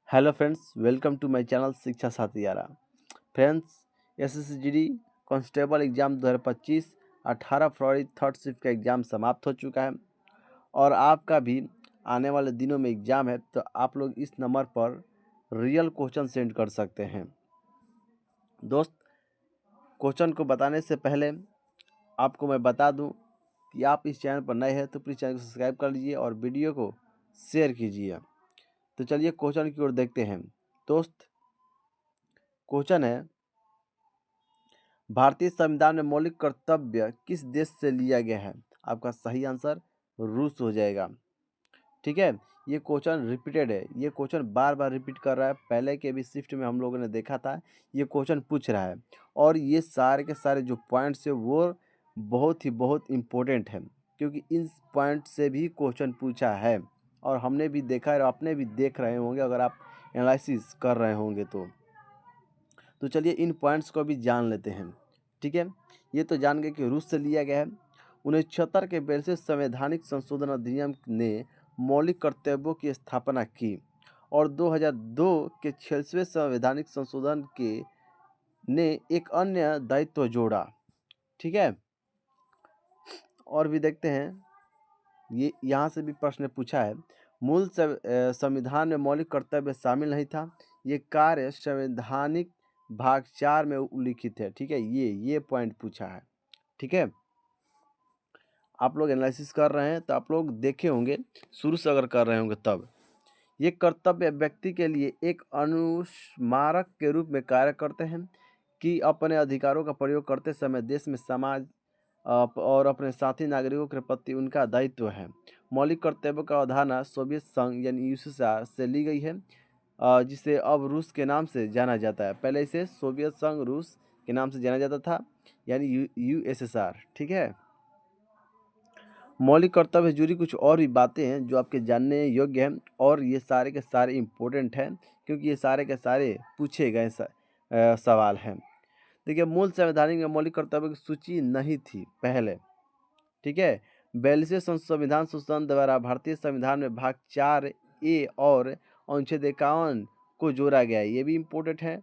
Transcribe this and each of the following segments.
Hello friends, welcome to my channel Shiksha Sathiyara. Friends, SSC GD constable exam 2025 18 फरवरी third shift का exam समाप्त हो चुका है और आपका भी आने वाले दिनों में एग्ज़ाम है। तो आप लोग इस नंबर पर रियल क्वेश्चन सेंड कर सकते हैं। दोस्त, क्वेश्चन को बताने से पहले आपको मैं बता दूं कि आप इस चैनल पर नए हैं तो प्लीज़ चैनल को सब्सक्राइब कर लीजिए और वीडियो को शेयर कीजिए। तो चलिए क्वेश्चन की ओर देखते हैं। दोस्त, क्वेश्चन है, भारतीय संविधान में मौलिक कर्तव्य किस देश से लिया गया है? आपका सही आंसर रूस हो जाएगा। ठीक है, ये क्वेश्चन रिपीटेड है, ये क्वेश्चन बार बार रिपीट कर रहा है। पहले के भी शिफ्ट में हम लोगों ने देखा था, ये क्वेश्चन पूछ रहा है और ये सारे के सारे जो पॉइंट्स है वो बहुत इम्पोर्टेंट है, क्योंकि इन पॉइंट से भी क्वेश्चन पूछा है और हमने भी देखा है और आपने भी देख रहे होंगे अगर आप एनालिसिस कर रहे होंगे तो चलिए इन पॉइंट्स को भी जान लेते हैं। ठीक है, ये तो जान गए कि रूस से लिया गया है। 1976 के 42वें संवैधानिक संशोधन अधिनियम ने मौलिक कर्तव्यों की स्थापना की और 2002 के 46वें संवैधानिक संशोधन के ने एक अन्य दायित्व जोड़ा। ठीक है, और भी देखते हैं, ये यहाँ से भी प्रश्न पूछा है। मूल संविधान में मौलिक कर्तव्य शामिल नहीं था, ये कार्य संवैधानिक भाग 4 में उल्लिखित है। ठीक है, ये पॉइंट पूछा है। ठीक है, आप लोग एनालिसिस कर रहे हैं तो आप लोग देखे होंगे, शुरू से अगर कर रहे होंगे तब। ये कर्तव्य व्यक्ति के लिए एक अनुस्मारक के रूप में कार्य करते हैं कि अपने अधिकारों का प्रयोग करते समय देश में समाज और अपने साथी नागरिकों के प्रति उनका दायित्व है। मौलिक कर्तव्यों का अवधारणा सोवियत संघ यानी यूएसएसआर से ली गई है, जिसे अब रूस के नाम से जाना जाता है। पहले इसे सोवियत संघ रूस के नाम से जाना जाता था, यानी यूएसएसआर। ठीक है, मौलिक कर्तव्य से जुड़ी कुछ और भी बातें हैं जो आपके जानने योग्य हैं और ये सारे के सारे इम्पोर्टेंट हैं, क्योंकि ये सारे के सारे पूछे गए सवाल हैं। देखिए, मूल संवैधानिक में मौलिक कर्तव्यों की सूची नहीं थी पहले। ठीक है, 42वें संविधान संशोधन द्वारा भारतीय संविधान में भाग 4A और अनुच्छेद 51 को जोड़ा गया है, ये भी इम्पोर्टेंट है।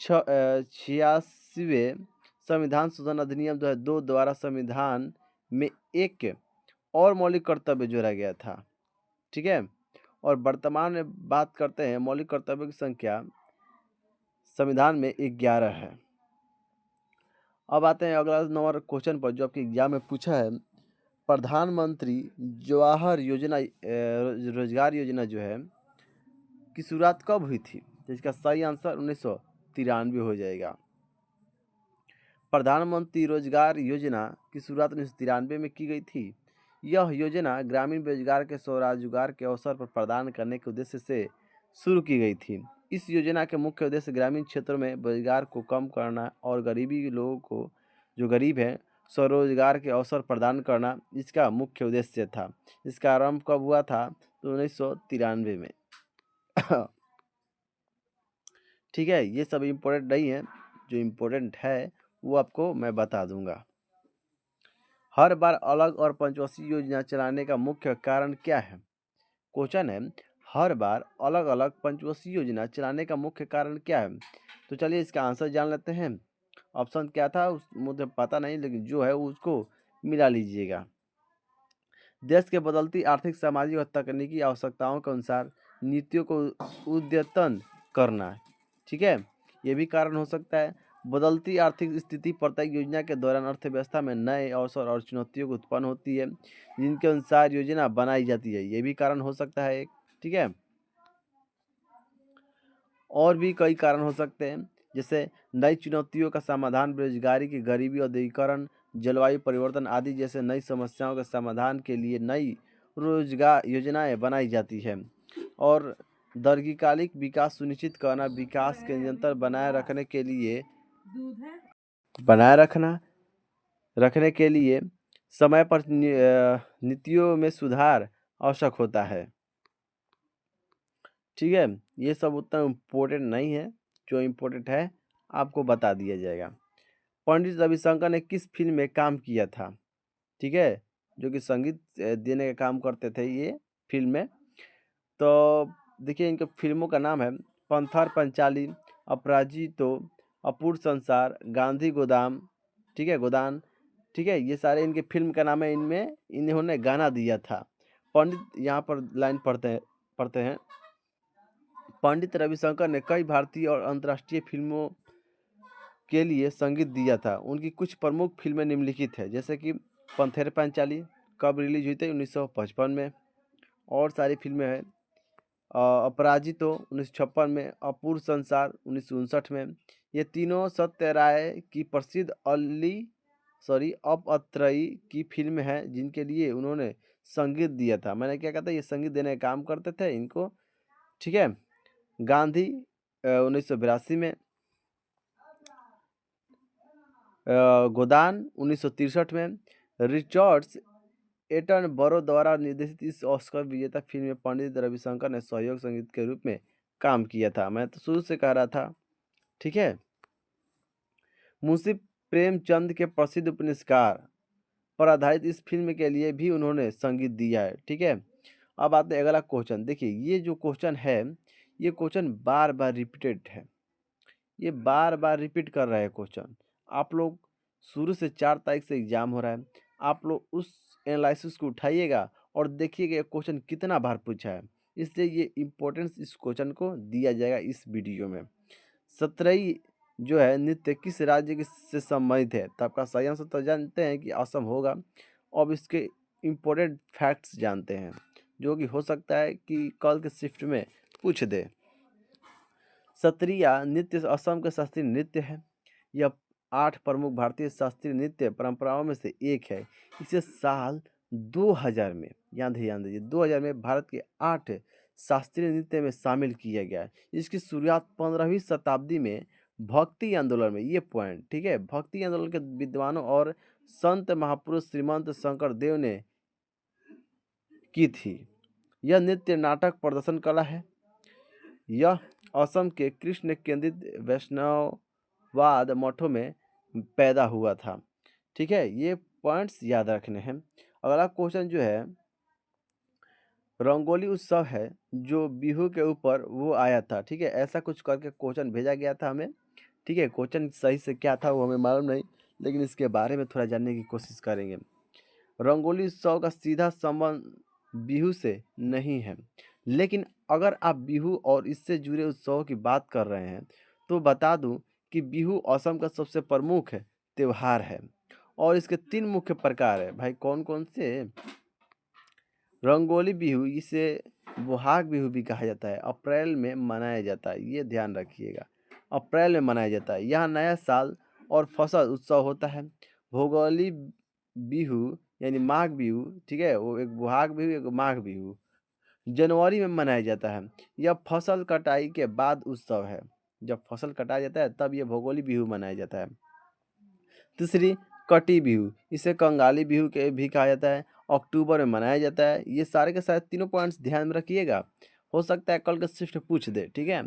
86वें संविधान संशोधन अधिनियम 2002 द्वारा संविधान में एक और मौलिक कर्तव्य जोड़ा गया था। ठीक है, और वर्तमान में बात करते हैं, मौलिक कर्तव्यों की संख्या संविधान में 11 है। अब आते हैं अगला नंबर क्वेश्चन पर जो आपके एग्जाम में पूछा है। प्रधानमंत्री जवाहर योजना रोजगार योजना जो है की शुरुआत कब हुई थी? तो इसका सही आंसर 1993 हो जाएगा। प्रधानमंत्री रोजगार योजना की शुरुआत 1993 में की गई थी। यह योजना ग्रामीण बेरोजगार के स्वरोजगार के अवसर पर प्रदान करने के उद्देश्य से शुरू की गई थी। इस योजना के मुख्य उद्देश्य ग्रामीण क्षेत्रों में बेरोजगार को कम करना और गरीबी लोगों को, जो गरीब हैं, स्वरोजगार के अवसर प्रदान करना इसका मुख्य उद्देश्य था। इसका आरंभ कब हुआ था? तो 1993 में। ठीक है, ये सब इम्पोर्टेंट नहीं है, जो इम्पोर्टेंट है वो आपको मैं बता दूंगा। हर बार अलग और पंचवर्षीय योजना चलाने का मुख्य कारण क्या है? क्वेश्चन है, हर बार अलग अलग पंचवर्षीय योजना चलाने का मुख्य कारण क्या है? तो चलिए इसका आंसर जान लेते हैं। ऑप्शन क्या था मुझे पता नहीं, लेकिन जो है उसको मिला लीजिएगा। देश के बदलती आर्थिक, सामाजिक और तकनीकी आवश्यकताओं के अनुसार नीतियों को अद्यतन करना। ठीक है, ये भी कारण हो सकता है। बदलती आर्थिक स्थिति प्रत्येक योजना के दौरान अर्थव्यवस्था में नए अवसर और चुनौतियों को उत्पन्न होती है, जिनके अनुसार योजना बनाई जाती है, ये भी कारण हो सकता है एक। ठीक है, और भी कई कारण हो सकते हैं, जैसे नई चुनौतियों का समाधान, बेरोजगारी की, गरीबी, औद्योगिकरण, जलवायु परिवर्तन आदि जैसे नई समस्याओं के समाधान के लिए नई रोजगार योजनाएं बनाई जाती है। और दीर्घकालिक विकास सुनिश्चित करना, विकास के निरंतर बनाए रखने के लिए समय पर नीतियों में सुधार आवश्यक होता है। ठीक है, ये सब उतना इम्पोर्टेंट नहीं है, जो इम्पोर्टेंट है आपको बता दिया जाएगा। पंडित रविशंकर ने किस फिल्म में काम किया था? ठीक है, जो कि संगीत देने का काम करते थे ये फिल्म में। तो देखिए इनके फिल्मों का नाम है पंथर पंचाली, अपराजितो, अपूर्व संसार, गांधी गोदाम, ठीक है, गोदान, ठीक है, ये सारे इनके फिल्म का नाम है। इनमें इन्होंने गाना दिया था। पंडित, यहाँ पर लाइन पढ़ते हैं। पंडित रविशंकर ने कई भारतीय और अंतर्राष्ट्रीय फिल्मों के लिए संगीत दिया था। उनकी कुछ प्रमुख फिल्में निम्नलिखित है, जैसे कि पंथेर पांचाली कब रिलीज हुई थी, 1955 में। और सारी फिल्में हैं, अपराजितो 1956 में, अपूर्व संसार 1959 में। ये तीनों सत्य राय की प्रसिद्ध अपअत्रयी की फिल्म है, जिनके लिए उन्होंने संगीत दिया था। मैंने क्या कहा था, ये संगीत देने का काम करते थे इनको, ठीक है। गांधी 1982 में, गोदान 1963 में। रिचर्ड्स एटनबरो द्वारा निर्देशित इस ऑस्कर विजेता फिल्म में पंडित रविशंकर ने सहयोग संगीत के रूप में काम किया था। मैं तो शुरू से कह रहा था, ठीक है। मुंशी प्रेमचंद के प्रसिद्ध उपन्यासकार पर आधारित इस फिल्म के लिए भी उन्होंने संगीत दिया है, ठीक है। अब आते हैं अगला क्वेश्चन। देखिए ये जो क्वेश्चन है, ये क्वेश्चन बार बार रिपीटेड है, ये बार बार रिपीट कर रहा है क्वेश्चन। आप लोग शुरू से 4 तारीख से एग्जाम हो रहा है, आप लोग उस एनालिसिस को उठाइएगा और देखिएगा ये क्वेश्चन कितना बार पूछा है। इसलिए ये इम्पोर्टेंस इस क्वेश्चन को दिया जाएगा इस वीडियो में। सतरई जो है नृत्य किस राज्य से संबंधित है, तो आपका सही आंसर तो जानते हैं कि असम होगा। अब इसके इम्पोर्टेंट फैक्ट्स जानते हैं, जो कि हो सकता है कि कल के शिफ्ट में पूछ दे। सत्रिय नृत्य असम के शास्त्रीय नृत्य है। यह 8 प्रमुख भारतीय शास्त्रीय नृत्य परंपराओं में से एक है। इसे साल 2000 में, ध्यान दीजिए, 2000 में भारत के 8 शास्त्रीय नृत्य में शामिल किया गया है। इसकी शुरुआत 15वीं शताब्दी में भक्ति आंदोलन में, ये पॉइंट, ठीक है, भक्ति आंदोलन के विद्वानों और संत महापुरुष श्रीमंत शंकर देव ने की थी। यह नृत्य नाटक प्रदर्शन कला है। यह असम के कृष्ण केंद्रित वैष्णववाद मठों में पैदा हुआ था, ठीक है। ये पॉइंट्स याद रखने हैं। अगला क्वेश्चन जो है, रंगोली उत्सव है जो बिहू के ऊपर वो आया था, ठीक है। ऐसा कुछ करके क्वेश्चन भेजा गया था हमें, ठीक है। क्वेश्चन सही से क्या था वो हमें मालूम नहीं, लेकिन इसके बारे में थोड़ा जानने की कोशिश करेंगे। रंगोली उत्सव का सीधा संबंध बिहू से नहीं है, लेकिन अगर आप बिहू और इससे जुड़े उत्सवों की बात कर रहे हैं तो बता दूं कि बिहू असम का सबसे प्रमुख त्योहार है और इसके 3 मुख्य प्रकार है। भाई कौन कौन से? रंगोली बिहू, इसे बोहाग बिहू भी कहा जाता है, अप्रैल में मनाया जाता है, ये ध्यान रखिएगा, अप्रैल में मनाया जाता है। यहाँ नया साल और फसल उत्सव होता है। भोगाली बिहू यानी माघ बिहू, ठीक है, वो एक बोहाग बिहू एक माघ बिहू जनवरी में मनाया जाता है। यह फसल कटाई के बाद उत्सव है, जब फसल कटाया जाता है तब ये भोगाली बिहू मनाया जाता है। तीसरी कटी बिहू, इसे कंगाली बिहू के भी कहा जाता है, अक्टूबर में मनाया जाता है। ये सारे के सारे तीनों पॉइंट्स ध्यान में रखिएगा, हो सकता है कल का शिफ्ट पूछ दे, ठीक है।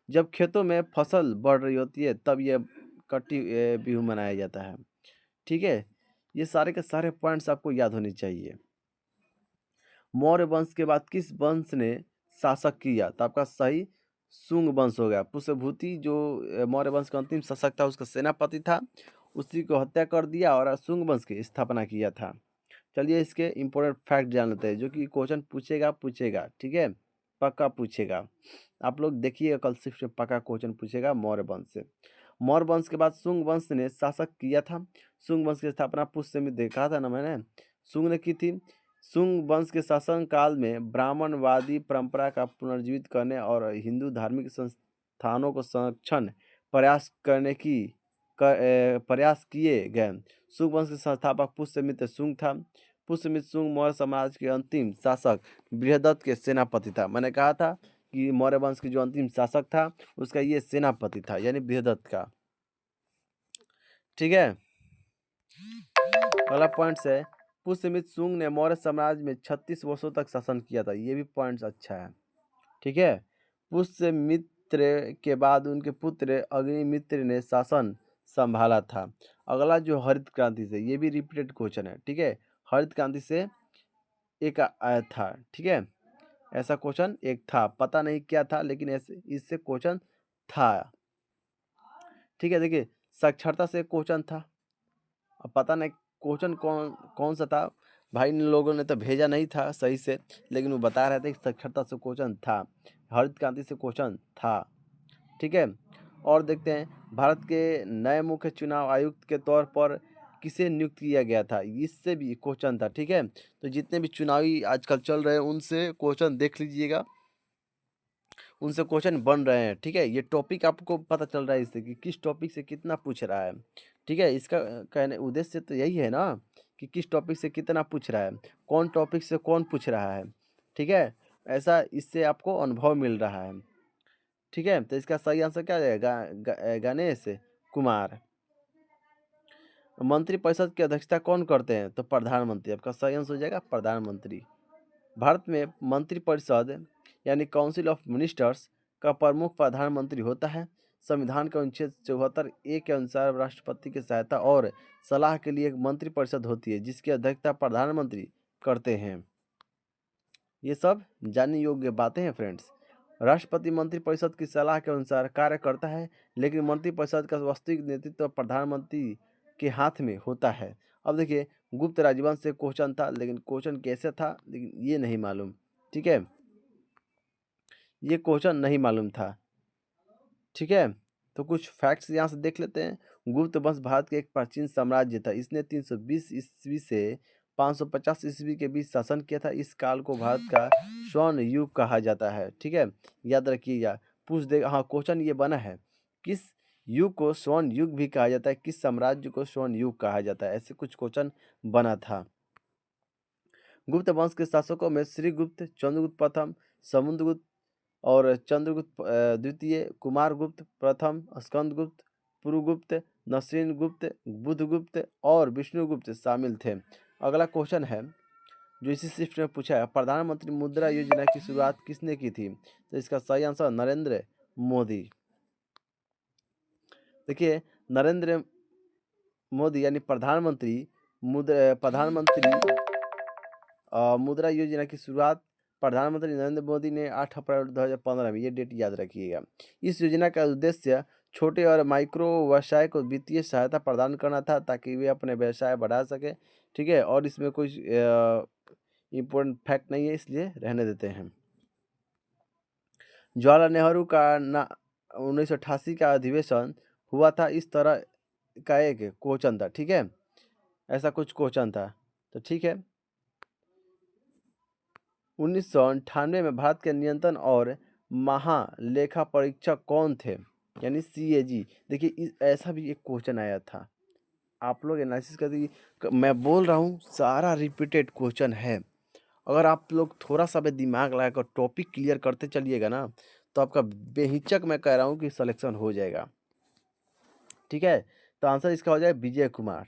जब खेतों में फसल बढ़ रही होती है तब ये कटी बिहू मनाया जाता है, ठीक है। ये सारे के सारे पॉइंट्स आपको याद होने चाहिए। मौर्य वंश के बाद किस वंश ने शासक किया, तो आपका सही शुंग वंश हो गया। पुष्यभूति जो मौर्य वंश का अंतिम शासक था, उसका सेनापति था, उसी को हत्या कर दिया और शुंग वंश की स्थापना किया था। चलिए इसके इम्पोर्टेंट फैक्ट जान लेते हैं, जो कि क्वेश्चन पूछेगा, ठीक है, पक्का पूछेगा। आप लोग देखिएगा कल शिफ्ट में पक्का क्वेश्चन पूछेगा मौर्य वंश से। मौर्य वंश के बाद शुंग वंश ने शासक किया था। शुंग वंश की स्थापना पुष्य में देखा था ना मैंने, शुंग ने की थी। शुंग वंश के शासन काल में ब्राह्मणवादी परंपरा का पुनर्जीवित करने और हिंदू धार्मिक संस्थानों को संरक्षण प्रयास किए गए। शुंग वंश के संस्थापक पुष्यमित्र शुंग था। पुष्यमित्र शुंग मौर्य समाज के अंतिम शासक बृहदत्त के सेनापति था। मैंने कहा था कि मौर्य वंश की जो अंतिम शासक था उसका ये सेनापति था, यानी बृहदत्त का, ठीक है। अगला पॉइंट है, पुष्यमित्र शुंग ने मौर्य साम्राज्य में 36 वर्षों तक शासन किया था, ये भी पॉइंट्स अच्छा है, ठीक है। पुष्यमित्र के बाद उनके पुत्र अग्निमित्र ने शासन संभाला था। अगला जो हरित क्रांति से, ये भी रिपीटेड क्वेश्चन है, ठीक है। हरित क्रांति से एक आया था, ठीक है। ऐसा क्वेश्चन एक था, पता नहीं क्या था, लेकिन ऐसे इससे क्वेश्चन था। ठीक है, देखिए साक्षरता से क्वेश्चन था। अब पता नहीं क्वेश्चन कौन कौन सा था, भाई इन लोगों ने तो भेजा नहीं था सही से, लेकिन वो बता रहे थे कि साक्षरता से क्वेश्चन था, हरित क्रांति से क्वेश्चन था। ठीक है, और देखते हैं भारत के नए मुख्य चुनाव आयुक्त के तौर पर किसे नियुक्त किया गया था, इससे भी क्वेश्चन था। ठीक है, तो जितने भी चुनावी आजकल चल रहे हैं उनसे क्वेश्चन देख लीजिएगा, उनसे क्वेश्चन बन रहे हैं। ठीक है, ये टॉपिक आपको पता चल रहा है इससे कि किस टॉपिक से कितना पूछ रहा है। ठीक है, इसका कहने उद्देश्य तो यही है ना कि किस टॉपिक से कितना पूछ रहा है, कौन टॉपिक से कौन पूछ रहा है। ठीक है, ऐसा इससे आपको अनुभव मिल रहा है। ठीक है, तो इसका सही आंसर क्या जाएगा, गणेश कुमार। मंत्रिपरिषद की अध्यक्षता कौन करते हैं, तो प्रधानमंत्री, आपका सही आंसर हो जाएगा प्रधानमंत्री। भारत में मंत्रिपरिषद यानी काउंसिल ऑफ मिनिस्टर्स का प्रमुख प्रधानमंत्री होता है। संविधान के अनुच्छेद 74 ए के अनुसार राष्ट्रपति की सहायता और सलाह के लिए एक मंत्रिपरिषद होती है जिसकी अध्यक्षता प्रधानमंत्री करते हैं। ये सब जानने योग्य बातें हैं फ्रेंड्स। राष्ट्रपति मंत्रिपरिषद की सलाह के अनुसार कार्य करता है, लेकिन मंत्रिपरिषद का वास्तविक नेतृत्व प्रधानमंत्री के हाथ में होता है। अब देखिए गुप्त राजवंश से क्वेश्चन था, लेकिन क्वेश्चन कैसे था लेकिन ये नहीं मालूम। ठीक है, ये क्वेश्चन नहीं मालूम था। ठीक है, तो कुछ फैक्ट्स यहाँ से देख लेते हैं। गुप्त वंश भारत के एक प्राचीन साम्राज्य था। इसने 320 ईस्वी से 550 ईस्वी के बीच शासन किया था। इस काल को भारत का स्वर्ण युग कहा जाता है। ठीक है, याद रखिएगा, पूछ देगा। हाँ, क्वेश्चन ये बना है, किस युग को स्वर्ण युग भी कहा जाता है, किस साम्राज्य को स्वर्ण युग कहा जाता है, ऐसे कुछ क्वेश्चन बना था। गुप्त वंश के शासकों में श्रीगुप्त, चंद्रगुप्त प्रथम, समुद्रगुप्त और चंद्रगुप्त द्वितीय, कुमारगुप्त प्रथम, स्कंदगुप्त, पुरुगुप्त, नरसिंहगुप्त, बुधगुप्त और विष्णुगुप्त शामिल थे। अगला क्वेश्चन है जो इसी शिफ्ट में पूछा है, प्रधानमंत्री मुद्रा योजना की शुरुआत किसने की थी, तो इसका सही आंसर नरेंद्र मोदी। देखिए नरेंद्र मोदी यानी प्रधानमंत्री मुद्रा योजना की शुरुआत प्रधानमंत्री नरेंद्र मोदी ने 8 अप्रैल 2015 में, ये डेट याद रखिएगा। इस योजना का उद्देश्य छोटे और माइक्रो व्यवसाय को वित्तीय सहायता प्रदान करना था ताकि वे अपने व्यवसाय बढ़ा सके। ठीक है, और इसमें कुछ इम्पोर्टेंट फैक्ट नहीं है इसलिए रहने देते हैं। जवाहरलाल नेहरू का 1988 का अधिवेशन हुआ था, इस तरह का एक क्वेश्चन था। ठीक है, ऐसा कुछ क्वेश्चन था। तो ठीक है, 1998 में भारत के नियंत्रण और महालेखा परीक्षक कौन थे, यानी सीएजी। देखिए ऐसा भी एक क्वेश्चन आया था, आप लोग एनालिसिस कर दीजिए। मैं बोल रहा हूँ सारा रिपीटेड क्वेश्चन है। अगर आप लोग थोड़ा सा भी दिमाग लगाकर टॉपिक क्लियर करते चलिएगा ना, तो आपका बेहिचक मैं कह रहा हूँ कि सिलेक्शन हो जाएगा। ठीक है, तो आंसर इसका हो जाएगा विजय कुमार।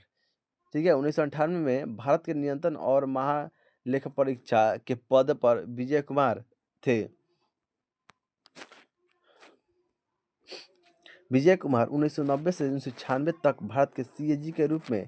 ठीक है, 1998 में भारत के नियंत्रण और महालेखा परीक्षा के पद पर विजय कुमार थे। विजय कुमार 1990 से 1996 तक भारत के सीएजी के रूप में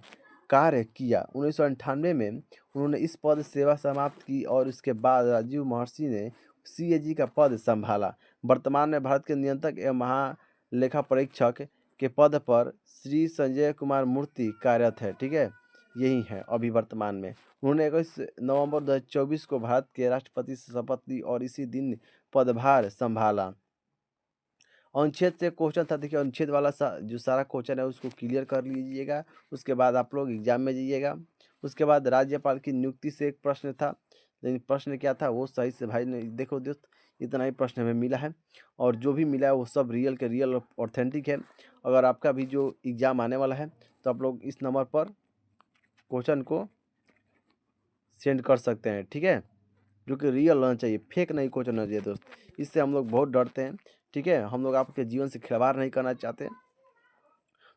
कार्य किया। 1998 में उन्होंने इस पद से सेवा समाप्त की और उसके बाद राजीव महर्षि ने सीएजी का पद संभाला। वर्तमान में भारत के नियंत्रक एवं महालेखा परीक्षक के पद पर श्री संजय कुमार मूर्ति कार्यरत है। ठीक है, यही है अभी वर्तमान में। उन्होंने 21 नवंबर 2024 को भारत के राष्ट्रपति से शपथ ली और इसी दिन पदभार संभाला। अनुच्छेद से क्वेश्चन था। देखिए अनुच्छेद वाला जो सारा क्वेश्चन है उसको क्लियर कर लीजिएगा, उसके बाद आप लोग एग्जाम में जाइएगा। उसके बाद राज्यपाल की नियुक्ति से एक प्रश्न था, लेकिन प्रश्न क्या था वो सही से भाई ने देखो दोस्त, इतना ही प्रश्न हमें मिला है और जो भी मिला है वो सब रियल के रियल ऑथेंटिक है। अगर आपका भी जो एग्ज़ाम आने वाला है तो आप लोग इस नंबर पर क्वेश्चन को सेंड कर सकते हैं। ठीक है, जो कि रियल होना चाहिए, फेक नहीं क्वेश्चन होना चाहिए दोस्त, इससे हम लोग बहुत डरते हैं। ठीक है, हम लोग आपके जीवन से खिलवाड़ नहीं करना चाहते।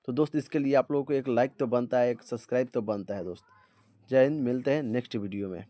तो दोस्त इसके लिए आप लोगों को एक लाइक तो बनता है, एक सब्सक्राइब तो बनता है दोस्त। जय हिंद, मिलते हैं नेक्स्ट वीडियो में।